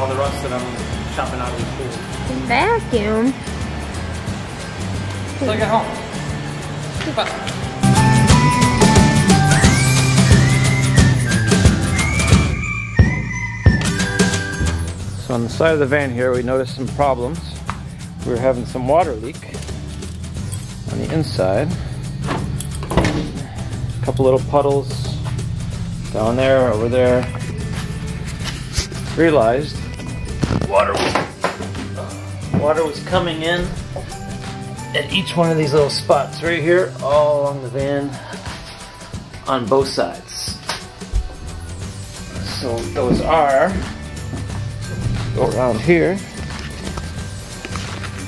all the rust that I'm chopping out of these tools. Vacuum? It's like at home. But so on the side of the van here, we noticed some problems. We were having some water leak on the inside. A couple little puddles down there, over there. Realized water was coming in at each one of these little spots right here, all along the van, on both sides. So those are, go around here,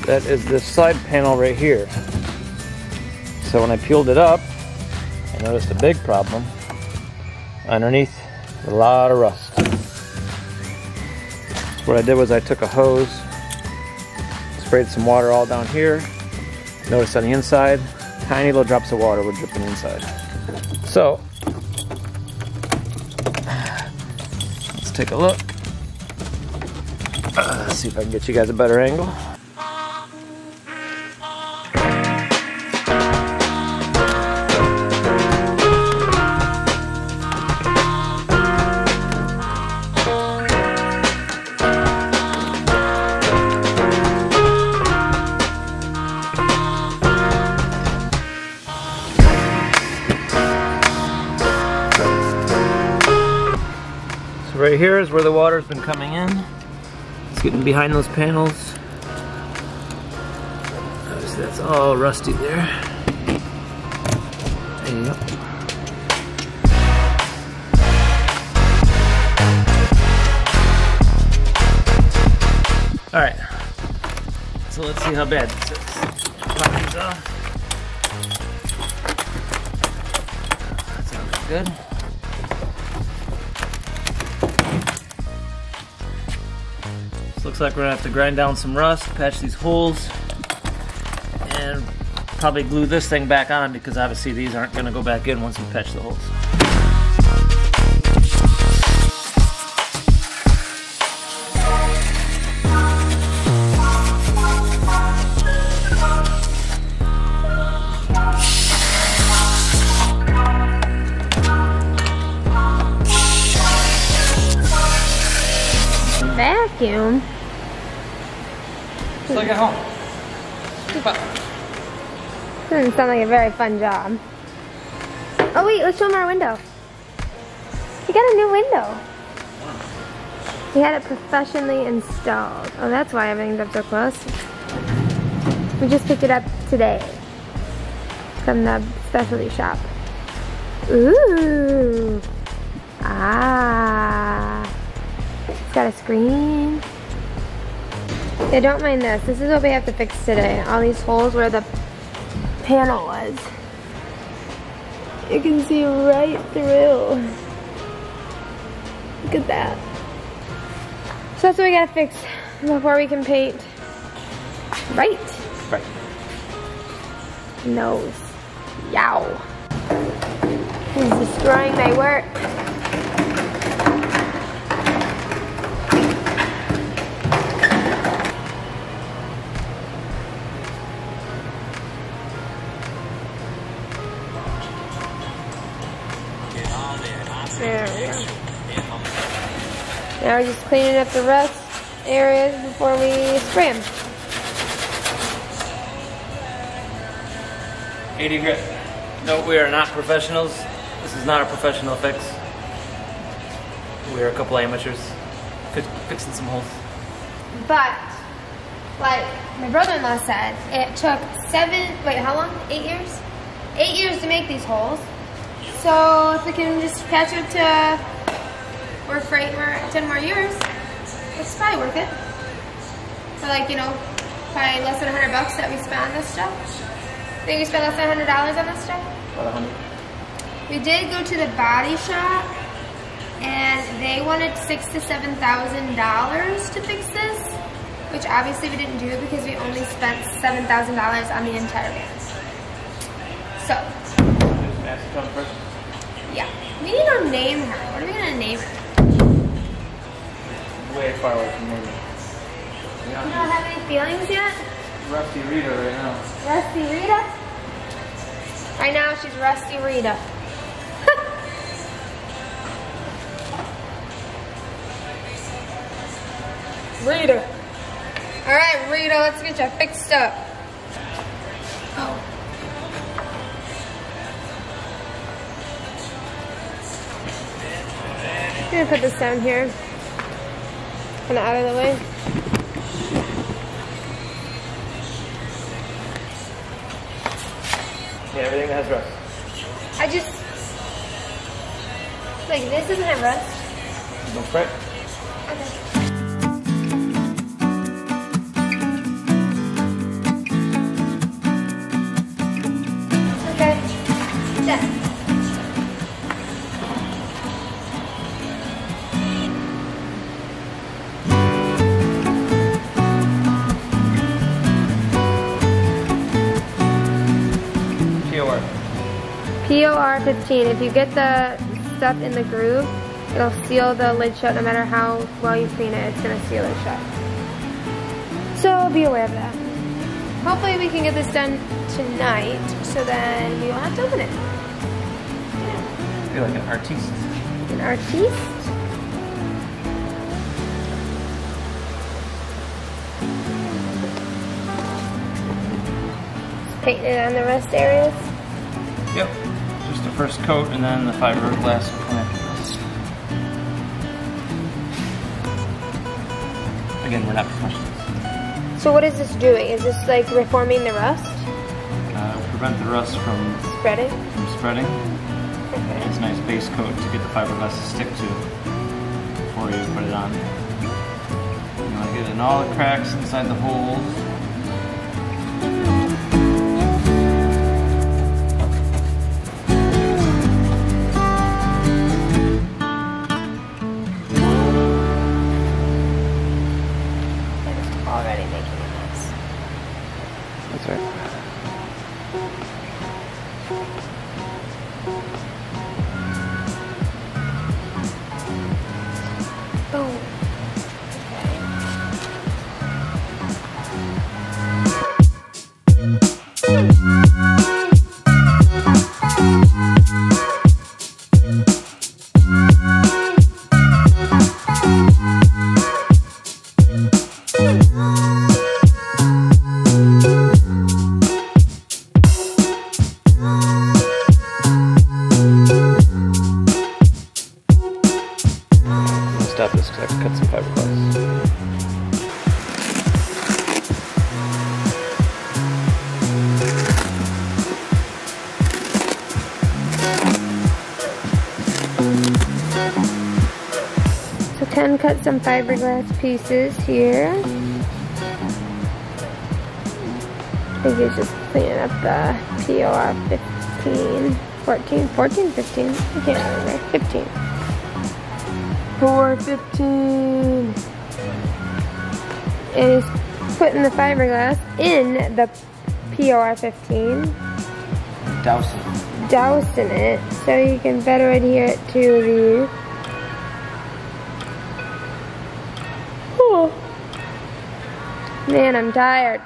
that is this side panel right here. So when I peeled it up, I noticed a big problem. Underneath, a lot of rust. So what I did was I took a hose, sprayed some water all down here. Notice on the inside, tiny little drops of water were dripping inside. So, let's take a look. See if I can get you guys a better angle. Right here is where the water's been coming in. It's getting behind those panels. Obviously that's all rusty there. There you go. Alright, so let's see how bad this is. Pop these off. That sounds good. Looks like we're gonna have to grind down some rust, patch these holes, and probably glue this thing back on because obviously these aren't gonna go back in once we patch the holes. Vacuum? It's like at home. Doesn't sound like a very fun job. Oh wait, let's show them our window. You got a new window. We had it professionally installed. Oh, that's why everything's up so close. We just picked it up today from the specialty shop. Ooh. Ah. It's got a screen. Yeah, don't mind this. This is what we have to fix today. All these holes where the panel was. You can see right through. Look at that. So that's what we gotta fix before we can paint right. Right. Nose. Yow. He's destroying my work. There we go. Now we're just cleaning up the rust areas before we spray them. 80 grit. No, we are not professionals. This is not a professional fix. We are a couple amateurs fixing some holes. But, like my brother-in-law said, it took 8 years? 8 years to make these holes. So if we can just patch it to work for 10 more years, it's probably worth it. So like, you know, probably less than $100 that we spent on this stuff. I think we spent less than $100 on this stuff. About 100. We did go to the body shop and they wanted $6,000 to $7,000 to fix this, which obviously we didn't do because we only spent $7,000 on the entire van. So, yeah, we need to name her. What are we gonna name her? way far away from me. You don't have any feelings yet? Rusty Rita right now. Rusty Rita? Right now she's Rusty Rita. Rita. Alright, Rita, let's get you fixed up. Oh. I'm gonna put this down here. Kind of out of the way. Yeah, everything that has rust. I just... Like, this doesn't have rust. Don't fret. Okay. POR 15. If you get the stuff in the groove, it'll seal the lid shut no matter how well you clean it. It's going to seal it shut. So be aware of that. Hopefully we can get this done tonight so then we won't have to open it. I feel like an artiste. An artiste? Paint it on the rust areas. Yep. Just the first coat and then the fiberglass will come after this. Again, we're not professionals. So what is this doing? Is this like reforming the rust? Prevent the rust from spreading. Okay. It's a nice base coat to get the fiberglass to stick to before you put it on. You want to get in all the cracks inside the holes. Already making a mess. That's right. Boom. Stop this because I can cut some fiberglass. So Ken cut some fiberglass pieces here. I think he's just cleaning up the POR 15, 14, 15, I can't remember, 15. 415. And he's putting the fiberglass in the POR 15. Dousing it so you can better adhere it to the. Oh. Man, I'm tired.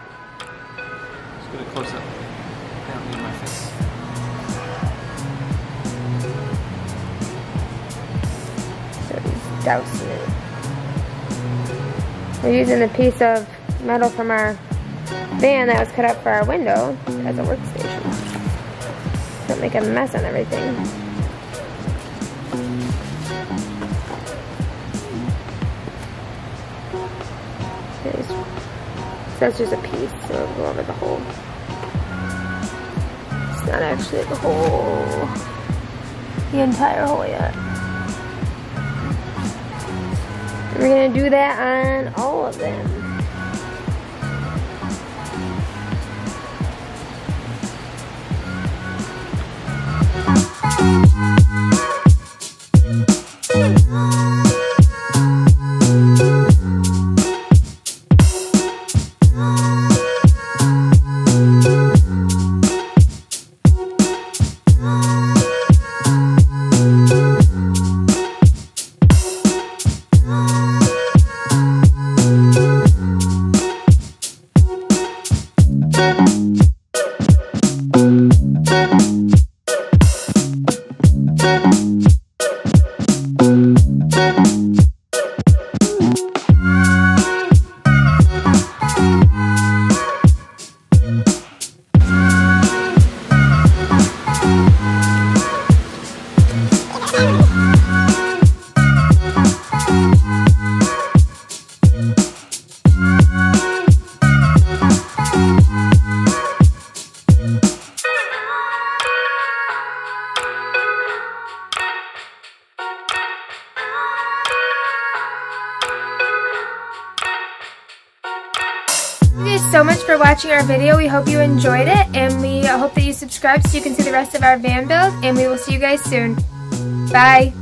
Let's get a close up. I don't need my face. Dousing it. We're using a piece of metal from our van that was cut out for our window as a workstation. Don't make a mess on everything. So that's just a piece, so it'll go over the hole. It's not actually the whole, the entire hole yet. We're gonna do that on all of them. you guys so much for watching our video. We hope you enjoyed it, and we hope that you subscribe so you can see the rest of our van build, and we will see you guys soon. Bye.